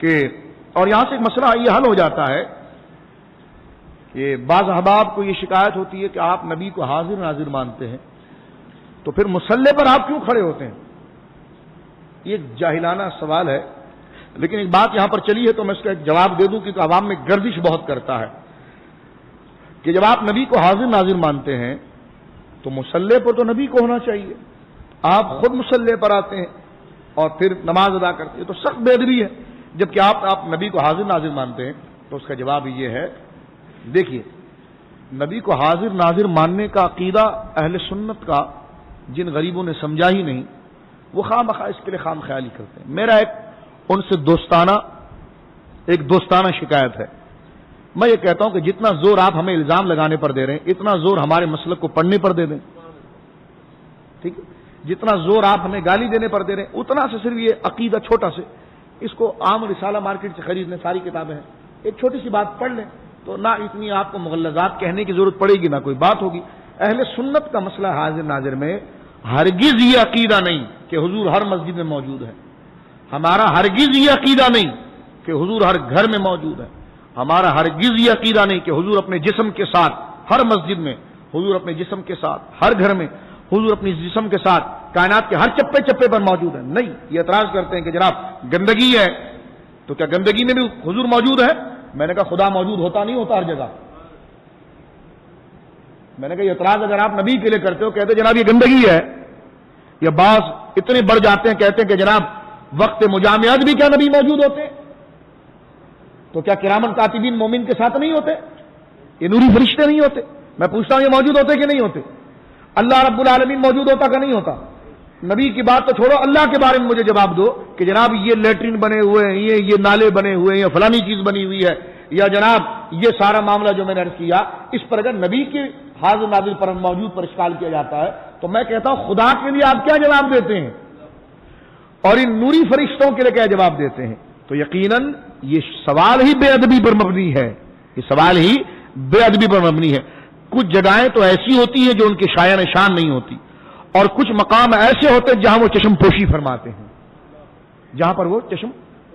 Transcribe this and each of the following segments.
کہ اور یہاں سے ایک مسئلہ یہ حل ہو جاتا ہے کہ بعض احباب کو یہ شکایت ہوتی ہے کہ آپ نبی کو حاضر ناظر مانتے ہیں تو پھر مصلی پر آپ کیوں کھڑے ہوتے ہیں؟ یہ ایک جاہلانہ سوال ہے، لیکن ایک بات یہاں پر چلی ہے تو میں اس کا ایک جواب دے دوں کہ تو عوام میں گردش بہت کرتا ہے کہ جب آپ نبی کو حاضر ناظر مانتے ہیں تو مصلی پر تو نبی کو ہونا چاہیے، آپ خود مصلی پر آتے ہیں اور پھر نماز ادا کرتے ہیں، تو سخت بے ادبی ہے۔ جبکہ آپ نبی کو حاضر ناظر مانتے ہیں تو اس کا جواب یہ ہے، دیکھیے نبی کو حاضر ناظر ماننے کا عقیدہ اہل سنت کا جن غریبوں نے سمجھا ہی نہیں وہ خواہ مخواہ اس کے لیے خام خیالی کرتے ہیں۔ میرا ان سے دوستانہ شکایت ہے، میں یہ کہتا ہوں کہ جتنا زور آپ ہمیں الزام لگانے پر دے رہے ہیں اتنا زور ہمارے مسلک کو پڑھنے پر دے دیں، ٹھیک ہے؟ جتنا زور آپ ہمیں گالی دینے پر دے رہے ہیں اتنا سے صرف یہ عقیدہ چھوٹا سے، اس کو عام رسالہ مارکیٹ سے خرید لیں، ساری کتابیں ہیں، ایک چھوٹی سی بات پڑھ لیں تو نہ اتنی آپ کو مغلظات کہنے کی ضرورت پڑے گی نہ کوئی بات ہوگی۔ اہل سنت کا مسئلہ حاضر ناظر میں ہرگز یہ عقیدہ نہیں کہ حضور ہر مسجد میں موجود ہے، ہمارا ہرگز یہ عقیدہ نہیں کہ حضور ہر گھر میں موجود ہے، ہمارا ہرگز یہ عقیدہ نہیں کہ حضور اپنے جسم کے ساتھ ہر مسجد میں، حضور اپنے جسم کے ساتھ ہر گھر میں، حضور اپنے جسم کے ساتھ کائنات کے ہر چپے چپے پر موجود ہے۔ نہیں، یہ اعتراض کرتے ہیں کہ جناب گندگی ہے تو کیا گندگی میں بھی حضور موجود ہے؟ میں نے کہا خدا موجود ہوتا نہیں ہوتا ہر جگہ۔ میں نے کہا یہ اعتراض اگر آپ نبی کے لیے کرتے ہو، کہتے جناب یہ گندگی ہے، یا بعض اتنے بڑھ جاتے ہیں کہتے ہیں کہ جناب وقت مجامعات بھی کیا نبی موجود ہوتے، تو کیا کرامن کاتبین مومن کے ساتھ نہیں ہوتے؟ یہ نوری فرشتے نہیں ہوتے؟ میں پوچھتا ہوں یہ موجود ہوتے کہ نہیں ہوتے؟ اللہ رب العالمین موجود ہوتا کہ نہیں ہوتا؟ نبی کی بات تو چھوڑو، اللہ کے بارے میں مجھے جواب دو کہ جناب یہ لیٹرین بنے ہوئے ہیں، یہ نالے بنے ہوئے ہیں، یا فلانی چیز بنی ہوئی ہے، یا جناب یہ سارا معاملہ جو میں نے عرض کیا، اس پر اگر نبی کے حاضر نازل پر موجود پر اشکال کیا جاتا ہے تو میں کہتا ہوں خدا کے لیے آپ کیا جواب دیتے ہیں اور ان نوری فرشتوں کے لیے کیا جواب دیتے ہیں؟ تو یقیناً یہ سوال ہی بے ادبی پر مبنی ہے، یہ سوال ہی بے ادبی پر مبنی ہے۔ کچھ جگہیں تو ایسی ہوتی ہیں جو ان کی شایان شان نہیں ہوتی، اور کچھ مقام ایسے ہوتے ہیں جہاں وہ چشم پوشی فرماتے ہیں، جہاں پر وہ چشم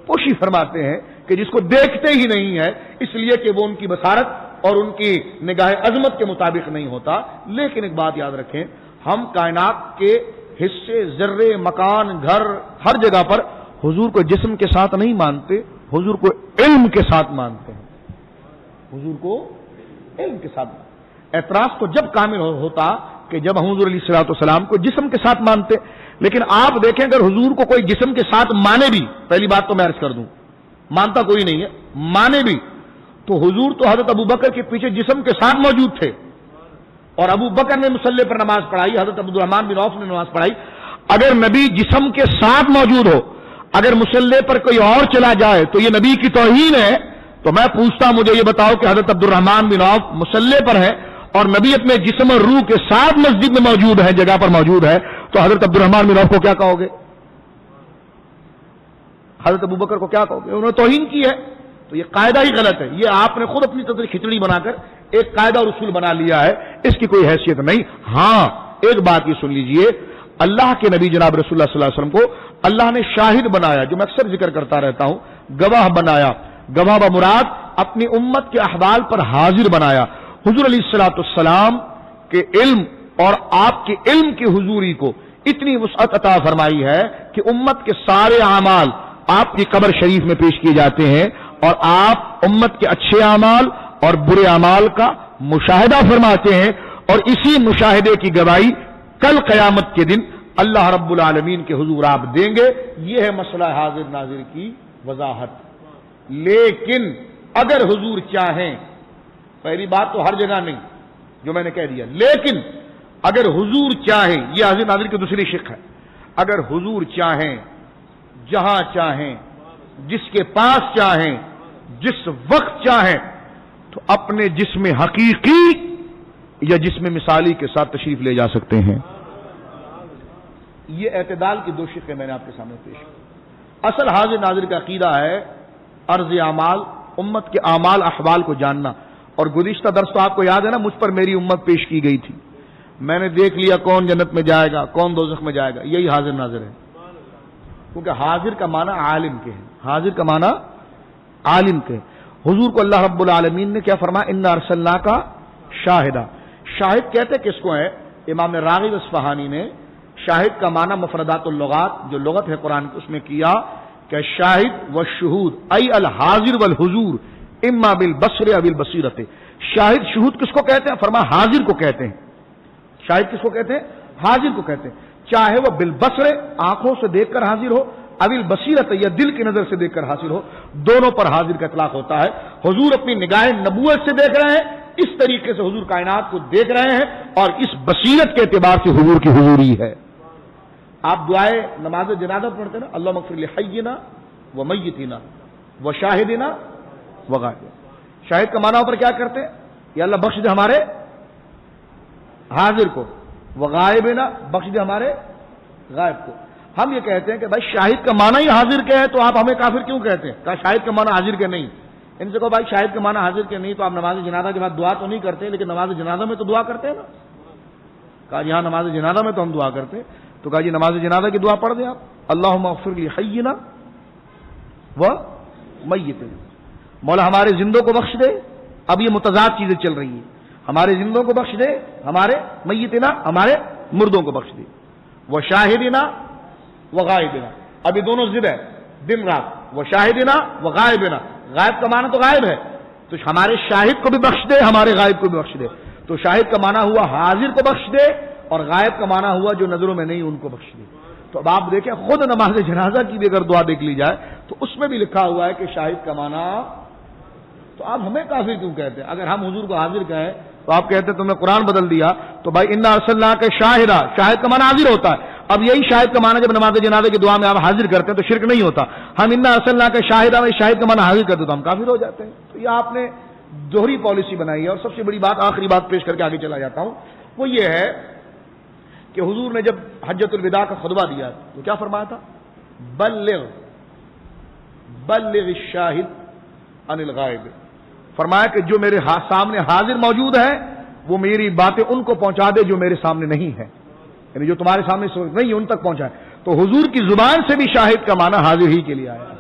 پوشی فرماتے ہیں کہ جس کو دیکھتے ہی نہیں ہے، اس لیے کہ وہ ان کی بصارت اور ان کی نگاہ عظمت کے مطابق نہیں ہوتا۔ لیکن ایک بات یاد رکھیں، ہم کائنات کے حصے، ذرے، مکان، گھر، ہر جگہ پر حضور کو جسم کے ساتھ نہیں مانتے، حضور کو علم کے ساتھ مانتے ہیں، حضور کو علم کے ساتھ۔ اعتراض تو جب کامل ہوتا کہ جب ہم حضور علیہ الصلوۃ والسلام کو جسم کے ساتھ مانتے، لیکن آپ دیکھیں اگر حضور کو کوئی جسم کے ساتھ مانے بھی، پہلی بات تو میں عرض کر دوں مانتا کوئی نہیں ہے، مانے بھی تو حضور تو حضرت ابو بکر کے پیچھے جسم کے ساتھ موجود تھے، اور ابو بکر نے مصلی پر نماز پڑھائی، حضرت عبد الرحمن بن عوف نے نماز پڑھائی۔ اگر نبی جسم کے ساتھ موجود ہو، اگر مصلی پر کوئی اور چلا جائے تو یہ نبی کی توہین ہے۔ تو میں پوچھتا ہوں، مجھے یہ بتاؤ کہ حضرت عبد الرحمن بن عوف مصلی پر ہے اور نبی اپنے جسم اور روح کے ساتھ مسجد میں موجود ہے، جگہ پر موجود ہے، تو حضرت عبد الرحمن بن عوف کو کیا کہو گے؟ حضرت ابو بکر کو کیا کہو گے؟ انہوں نے توہین کی ہے۔ تو یہ قاعدہ ہی غلط ہے، یہ آپ نے خود اپنی طرف سے کھچڑی بنا کر ایک قاعدہ اور اصول بنا لیا ہے، اس کی کوئی حیثیت نہیں۔ ہاں ایک بات یہ سن لیجئے، اللہ کے نبی جناب رسول اللہ صلی اللہ علیہ وسلم کو اللہ نے شاہد بنایا، جو میں اکثر ذکر کرتا رہتا ہوں، گواہ بنایا، گواہ بمراد اپنی امت کے احوال پر حاضر بنایا۔ حضور علیہ الصلوۃ والسلام کے علم اور آپ کے علم کی حضوری کو اتنی وسعت عطا فرمائی ہے کہ امت کے سارے اعمال آپ کی قبر شریف میں پیش کیے جاتے ہیں، اور آپ امت کے اچھے اعمال اور برے اعمال کا مشاہدہ فرماتے ہیں، اور اسی مشاہدے کی گواہی کل قیامت کے دن اللہ رب العالمین کے حضور آپ دیں گے۔ یہ ہے مسئلہ حاضر ناظر کی وضاحت۔ لیکن اگر حضور چاہیں، پہلی بات تو ہر جگہ نہیں جو میں نے کہہ دیا، لیکن اگر حضور چاہیں، یہ حاضر ناظر کی دوسری شق ہے، اگر حضور چاہیں، جہاں چاہیں، جس کے پاس چاہیں، جس وقت چاہیں، تو اپنے جسم حقیقی یا جسم مثالی کے ساتھ تشریف لے جا سکتے ہیں۔ یہ اعتدال کی دو شقیں میں نے آپ کے سامنے پیش کی۔ اصل حاضر ناظر کا عقیدہ ہے عرض اعمال، امت کے اعمال احوال کو جاننا، اور گزشتہ درس تو آپ کو یاد ہے نا، مجھ پر میری امت پیش کی گئی تھی، میں نے دیکھ لیا کون جنت میں جائے گا، کون دوزخ میں جائے گا۔ یہی حاضر ناظر ہے، کیونکہ حاضر کا معنی عالم کے ہے، حاضر کا معنی عالم کے. حضور کو اللہ رب العالمین نے کیا فرمایا؟ انا ارسلناک شاہدہ. شاہد کہتے کس کو ہے؟ امام راغب اصفہانی نے شاہد کا معنی مفردات اللغات جو لغت ہے قرآن کی اس میں کیا کہ شاہد والشہود ای الحاضر والحضور اما بالبصر او بالبصیرت. شاہد شہود کس کو کہتے ہیں؟ فرمایا حاضر کو کہتے ہیں. شاہد کس کو کہتے ہیں؟ حاضر کو کہتے ہیں. چاہے وہ بالبصر آنکھوں سے دیکھ کر حاضر ہو، ابل بصیرت یا دل کی نظر سے دیکھ کر حاصل ہو، دونوں پر حاضر کا اطلاق ہوتا ہے. حضور اپنی نگاہ نبوت سے دیکھ رہے ہیں، اس طریقے سے حضور کائنات کو دیکھ رہے ہیں، اور اس بصیرت کے اعتبار سے حضور کی حضوری ہے. آپ دعائے نماز جنازہ پڑھتے ہیں نا، اللہم اغفر لحینا و میتنا و شاہدنا و غائبنا. شاہد کا معنی پر کیا کرتے ہیں؟ یا اللہ بخش دے ہمارے حاضر کو، و غائبنا بخش دے ہمارے غائب کو. ہم یہ کہتے ہیں کہ بھائی شاہد کا معنی ہی حاضر کے ہے، تو آپ ہمیں کافر کیوں کہتے ہیں؟ کہا شاہد کا معنی حاضر کے نہیں. ان سے کہو بھائی شاہد کا معنی حاضر کے نہیں تو آپ نماز جنازہ کے بعد دعا تو نہیں کرتے، لیکن نماز جنازہ میں تو دعا کرتے ہیں نا. کہا جی ہاں نماز جنازہ میں تو ہم دعا کرتے ہیں. تو کہا جی نماز جنازہ کی دعا پڑھ دیں آپ، اللہم اغفر لحینا و میتنا. مولا ہمارے زندوں کو بخش دے. اب یہ متضاد چیزیں چل رہی ہیں. ہمارے زندوں کو بخش دے، ہمارے میتنا ہمارے مردوں کو بخش دے. وہ شاہدنا و غائبنا، ابھی دونوں ضد ہے دن رات. وہ شاہدنا و غائبنا، غائب کا معنی تو غائب ہے، تو ہمارے شاہد کو بھی بخش دے، ہمارے غائب کو بھی بخش دے. تو شاہد کا معنی ہوا حاضر کو بخش دے، اور غائب کا معنی ہوا جو نظروں میں نہیں ان کو بخش دے. تو اب آپ دیکھیں خود نماز جنازہ کی بھی اگر دعا دیکھ لی جائے تو اس میں بھی لکھا ہوا ہے کہ شاہد کا معنی. تو آپ ہمیں کافر کیوں کہتے ہیں؟ اگر ہم حضور کو حاضر کہیں تو آپ کہتے ہیں تم نے قرآن بدل دیا. تو بھائی انا ارسلناک شاہدہ، شاہد کا معنی حاضر ہوتا ہے. اب یہی شاہد کا معنی جب نماز جنازے کی دعا میں آپ حاضر کرتے ہیں تو شرک نہیں ہوتا. ہم انا ارسلناک شاہدہ میں شاہد کا معنی حاضر کرتے تو ہم کافر ہو جاتے ہیں. تو یہ آپ نے دوہری پالیسی بنائی ہے. اور سب سے بڑی بات، آخری بات پیش کر کے آگے چلا جاتا ہوں، وہ یہ ہے کہ حضور نے جب حجۃ الوداع کا خطبہ دیا تو کیا فرمایا تھا؟ بلغ الشاہد عن الغائب. فرمایا کہ جو میرے سامنے حاضر موجود ہے وہ میری باتیں ان کو پہنچا دے جو میرے سامنے نہیں ہے، یعنی جو تمہارے سامنے نہیں ہے ان تک پہنچائے. تو حضور کی زبان سے بھی شاہد کا معنی حاضر ہی کے لیے آیا.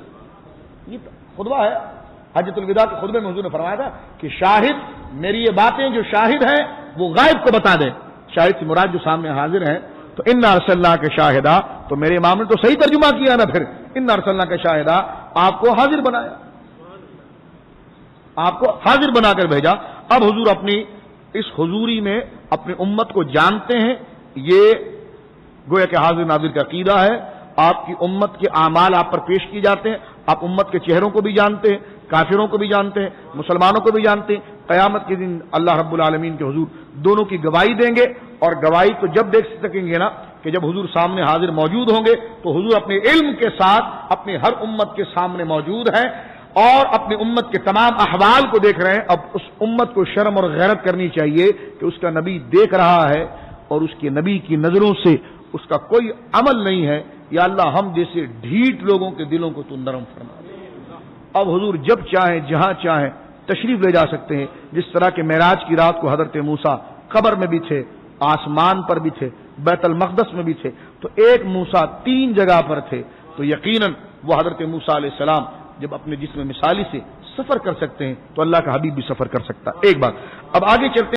یہ خطبہ ہے حجۃ الوداع کے خطبے میں حضور نے فرمایا تھا کہ شاہد میری یہ باتیں جو شاہد ہیں وہ غائب کو بتا دے. شاہد سے مراد جو سامنے حاضر ہیں. تو انا ارسلناک شاہدہ، تو میرے امام نے تو صحیح ترجمہ کیا نا. پھر انا ارسلناک شاہدہ، آپ کو حاضر بنایا، آپ کو حاضر بنا کر بھیجا. اب حضور اپنی اس حضوری میں اپنی امت کو جانتے ہیں. یہ گویا کہ حاضر ناظر کا عقیدہ ہے. آپ کی امت کے اعمال آپ پر پیش کی جاتے ہیں. آپ امت کے چہروں کو بھی جانتے ہیں، کافروں کو بھی جانتے ہیں، مسلمانوں کو بھی جانتے ہیں. قیامت کے دن اللہ رب العالمین کے حضور دونوں کی گواہی دیں گے. اور گواہی تو جب دیکھ سکیں گے نا کہ جب حضور سامنے حاضر موجود ہوں گے. تو حضور اپنے علم کے ساتھ اپنی ہر امت کے سامنے موجود ہیں اور اپنی امت کے تمام احوال کو دیکھ رہے ہیں. اب اس امت کو شرم اور غیرت کرنی چاہیے کہ اس کا نبی دیکھ رہا ہے اور اس کے نبی کی نظروں سے اس کا کوئی عمل نہیں ہے. یا اللہ ہم جیسے ڈھیٹ لوگوں کے دلوں کو تو نرم فرما. اب حضور جب چاہیں جہاں چاہیں تشریف لے جا سکتے ہیں. جس طرح کہ معراج کی رات کو حضرت موسیٰ قبر میں بھی تھے، آسمان پر بھی تھے، بیت المقدس میں بھی تھے. تو ایک موسیٰ 3 جگہ پر تھے. تو یقیناً وہ حضرت موسیٰ علیہ السلام جب اپنے جسم مثالی سے سفر کر سکتے ہیں تو اللہ کا حبیب بھی سفر کر سکتا. ایک بات. اب آگے چلتے